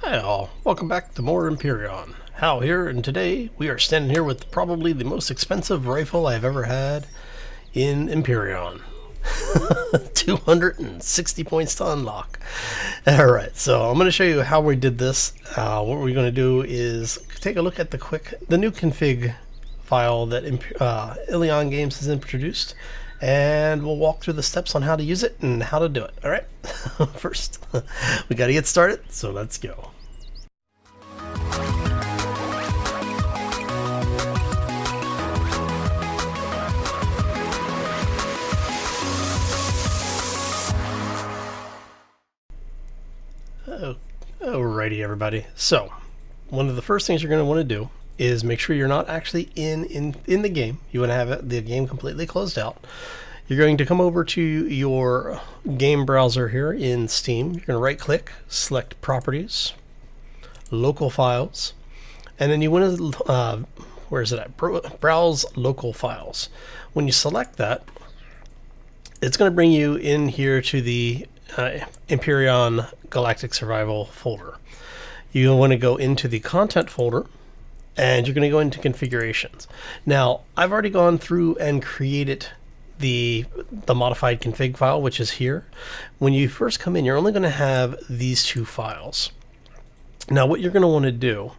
Hi all, welcome back to more Empyrion. Hal here, and today we are standing here with probably the most expensive rifle I've ever had in Empyrion. 260 points to unlock. Alright, so I'm going to show you how we did this. What we're going to do is take a look at the new config file that Eleon Games has introduced, and we'll walk through the steps on how to use it and how to do it. Alright, first we got to get started, so let's go. Alrighty everybody, so one of the first things you're going to want to do is make sure you're not actually in the game. You want to have the game completely closed out. You're going to come over to your game browser here in Steam. You're going to right click, select Properties, Local Files, and then you want to, where is it at? Browse Local Files. When you select that, it's going to bring you in here to the Empyrion Galactic Survival folder. You want to go into the content folder and you're going to go into configurations. Now, I've already gone through and created the modified config file, which is here. When you first come in, you're only going to have these two files. Now, what you're going to want to do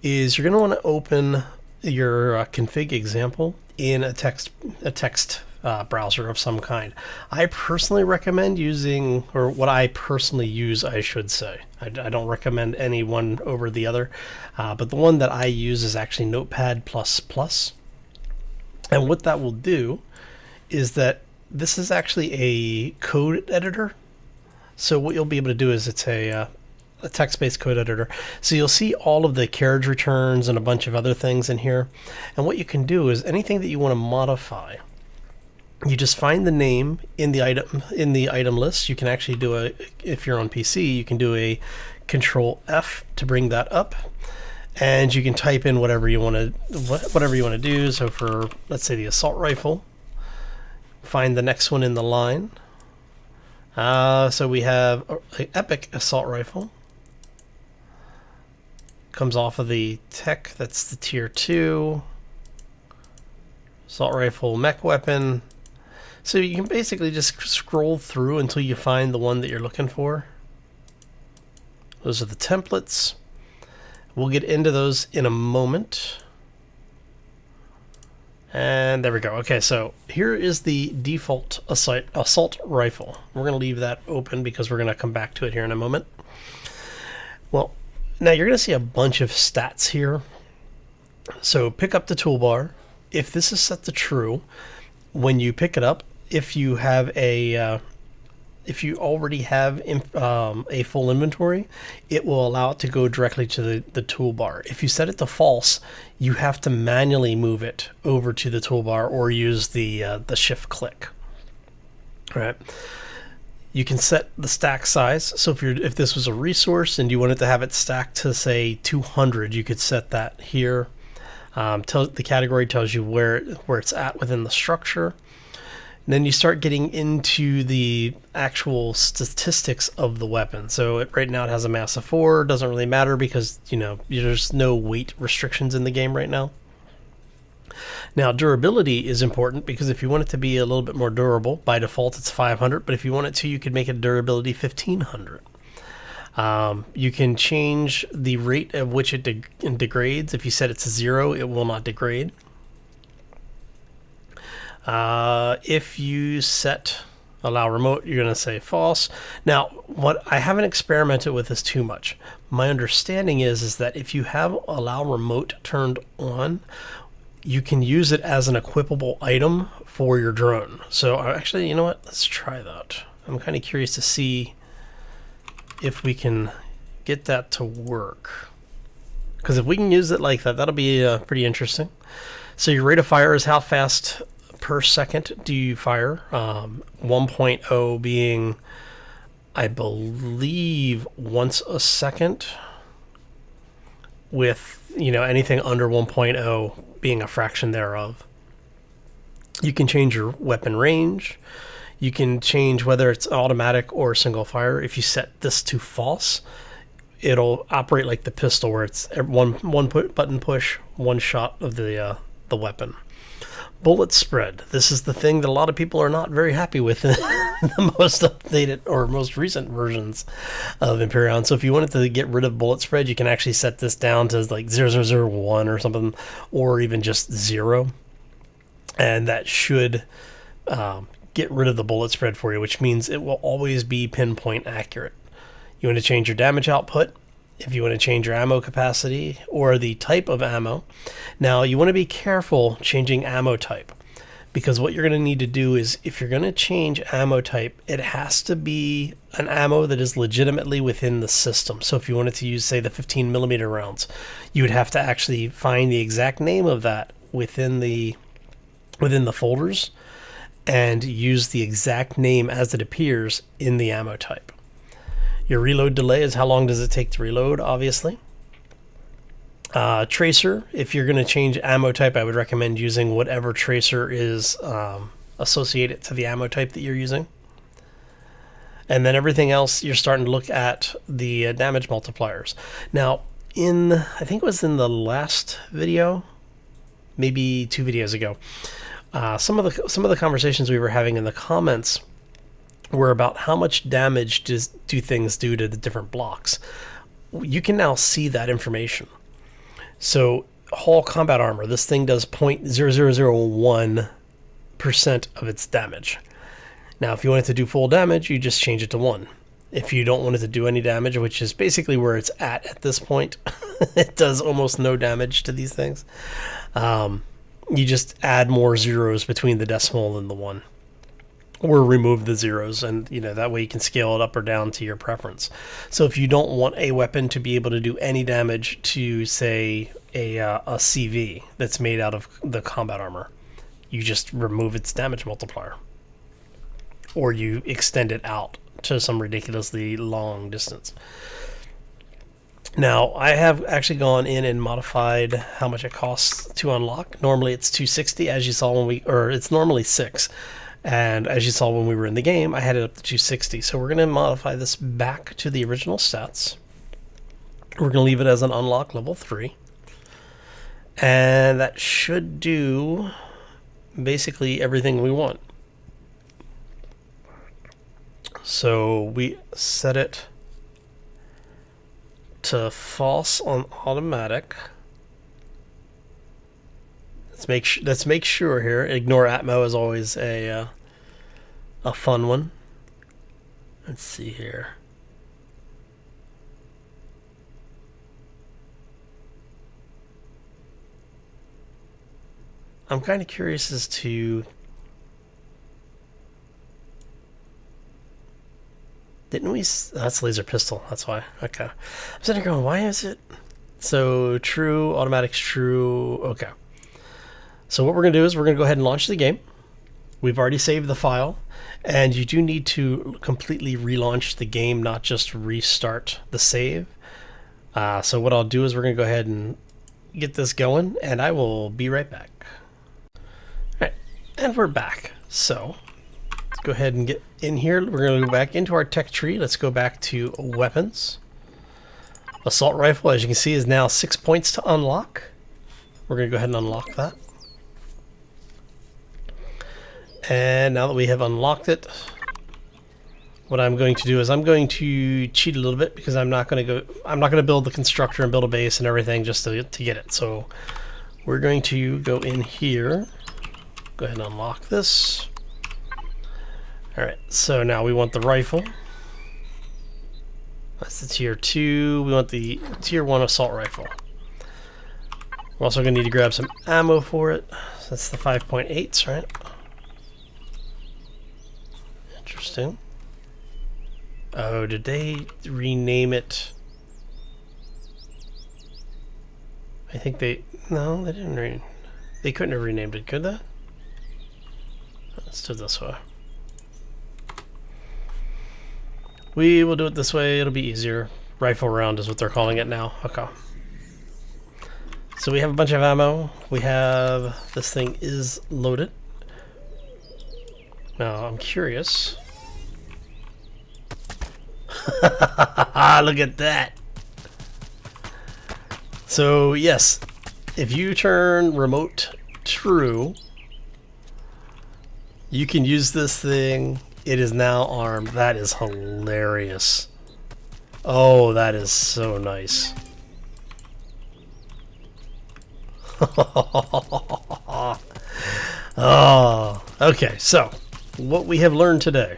is you're going to want to open your config example in a text browser of some kind. I personally recommend using, or what I personally use, I should say. I don't recommend any one over the other, but the one that I use is actually Notepad++. And what that will do is that this is actually a code editor. So what you'll be able to do is it's a text-based code editor. So you'll see all of the carriage returns and a bunch of other things in here. And what you can do is anything that you want to modify, you just find the name in the item list. You can actually do if you're on PC, you can do a Control F to bring that up, and you can type in whatever you want to do. So for, let's say, the assault rifle, find the next one in the line. So we have an epic assault rifle. Comes off of the tech. That's the tier 2 assault rifle mech weapon. So you can basically just scroll through until you find the one that you're looking for. Those are the templates. We'll get into those in a moment. And there we go. Okay, so here is the default assault rifle. We're going to leave that open because we're going to come back to it here in a moment. Well, now you're going to see a bunch of stats here. So pick up the toolbar. If this is set to true, when you pick it up, if you have if you already have a full inventory, it will allow it to go directly to the toolbar. If you set it to false, you have to manually move it over to the toolbar or use the shift click. All right. You can set the stack size. So if this was a resource and you wanted to have it stacked to say 200, you could set that here. The category tells you where it's at within the structure. And then you start getting into the actual statistics of the weapon. So right now it has a mass of 4. Doesn't really matter because there's no weight restrictions in the game right now. Now durability is important because if you want it to be a little bit more durable, by default it's 500. But if you want it to, you could make it durability 1500. You can change the rate at which it degrades. If you set it to 0, it will not degrade. If you set allow remote, you're going to say false. Now, what I haven't experimented with this too much. My understanding is that if you have allow remote turned on, you can use it as an equipable item for your drone. So actually, you know what? Let's try that. I'm kind of curious to see if we can get that to work. Because if we can use it like that, that'll be pretty interesting. So your rate of fire is how fast per second do you fire. 1.0 being, I believe, once a second, with anything under 1.0 being a fraction thereof. You can change your weapon range. You can change whether it's automatic or single fire. If you set this to false, it'll operate like the pistol, where it's one button push, one shot of the weapon. Bullet spread. This is the thing that a lot of people are not very happy with in the most updated or most recent versions of Empyrion. So if you wanted to get rid of bullet spread, you can actually set this down to like 0001 or something, or even just 0. And that should get rid of the bullet spread for you, which means it will always be pinpoint accurate. You want to change your damage output, if you want to change your ammo capacity or the type of ammo. Now, you want to be careful changing ammo type, because what you're going to need to do is, if you're going to change ammo type, it has to be an ammo that is legitimately within the system. So if you wanted to use, say, the 15mm rounds, you would have to actually find the exact name of that within the folders and use the exact name as it appears in the ammo type. Your reload delay is how long does it take to reload, obviously. Tracer, if you're going to change ammo type, I would recommend using whatever tracer is associated to the ammo type that you're using. And then everything else, you're starting to look at the damage multipliers. Now, I think it was in the last video, maybe 2 videos ago, some of the conversations we were having in the comments were about how much damage do things do to the different blocks. You can now see that information. So hull combat armor, this thing does 0.0001% of its damage. Now, if you want it to do full damage, you just change it to 1. If you don't want it to do any damage, which is basically where it's at this point, it does almost no damage to these things. You just add more zeros between the decimal and the 1. Or remove the zeros, and that way you can scale it up or down to your preference. So if you don't want a weapon to be able to do any damage to, say, a CV that's made out of the combat armor, you just remove its damage multiplier, or you extend it out to some ridiculously long distance. Now, I have actually gone in and modified how much it costs to unlock. Normally it's $260, as you saw it's normally $6. And as you saw when we were in the game, I had it up to $260. So we're going to modify this back to the original stats. We're going to leave it as an unlock level 3. And that should do basically everything we want. So we set it to false on automatic. Let's make sure here. Ignore Atmo is always a fun one. Let's see here. I'm kind of curious as to... Didn't we... That's laser pistol. That's why. Okay. I'm sitting here going, why is it... So, true. Automatic's true. Okay. So what we're going to do is we're going to go ahead and launch the game. We've already saved the file, and you do need to completely relaunch the game, not just restart the save. So what I'll do is we're going to go ahead and get this going, and I will be right back. All right, and we're back. So let's go ahead and get in here. We're going to go back into our tech tree. Let's go back to weapons. Assault rifle, as you can see, is now 6 points to unlock. We're going to go ahead and unlock that. And now that we have unlocked it, what I'm going to do is I'm going to cheat a little bit, because I'm not going to build the constructor and build a base and everything just to get it. So we're going to go in here, go ahead and unlock this. All right, so now we want the rifle. That's the tier 2. We want the tier 1 assault rifle. We're also going to need to grab some ammo for it. So that's the 5.8s, right? Interesting. Oh, did they rename it? I think no, they didn't they couldn't have renamed it, could they? Let's do it this way. We will do it this way, it'll be easier. Rifle round is what they're calling it now. Okay. So we have a bunch of ammo. This thing is loaded. Now, I'm curious. Look at that. So yes, if you turn remote true, you can use this thing. It is now armed. That is hilarious. Oh, that is so nice. Oh, okay. So what we have learned today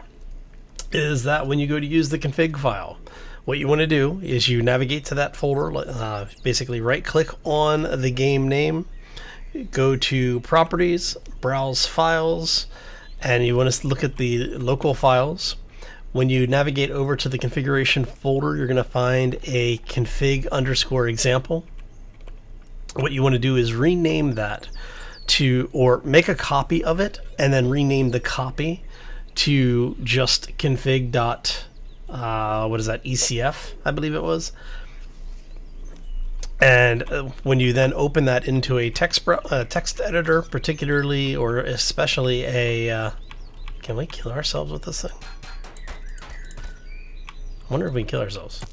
is that when you go to use the config file, what you want to do is you navigate to that folder, basically right click on the game name, go to properties, browse files, and you want to look at the local files. When you navigate over to the configuration folder, you're going to find a config_example. What you want to do is rename that to, or make a copy of it and then rename the copy to just config dot what is that, ECF, I believe it was. And when you then open that into a text editor, particularly or especially a can we kill ourselves with this thing? I wonder if we can kill ourselves.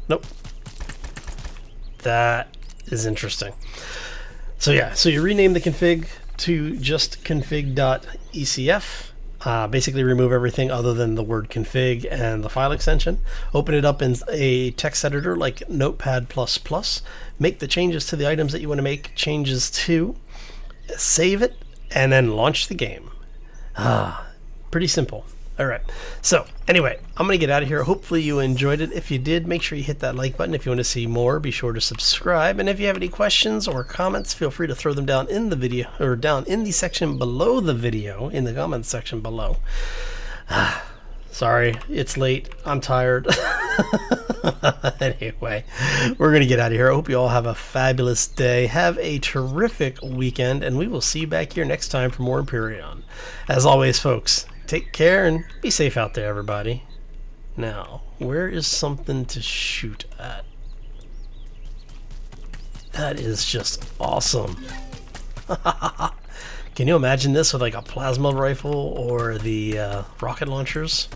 Nope. That is interesting. So yeah, so you rename the config to just config.ecf. Basically remove everything other than the word config and the file extension. Open it up in a text editor like Notepad++. Make the changes to the items that you want to make changes to. Save it, and then launch the game. Pretty simple. All right. So anyway, I'm going to get out of here. Hopefully you enjoyed it. If you did, make sure you hit that like button. If you want to see more, be sure to subscribe. And if you have any questions or comments, feel free to throw them down in the video, or down in the section below the video, in the comments section below. Sorry, it's late. I'm tired. Anyway, we're going to get out of here. I hope you all have a fabulous day. Have a terrific weekend, and we will see you back here next time for more Empyrion. As always, folks, take care and be safe out there, everybody. Now, where is something to shoot at? That is just awesome. Can you imagine this with like a plasma rifle or the rocket launchers?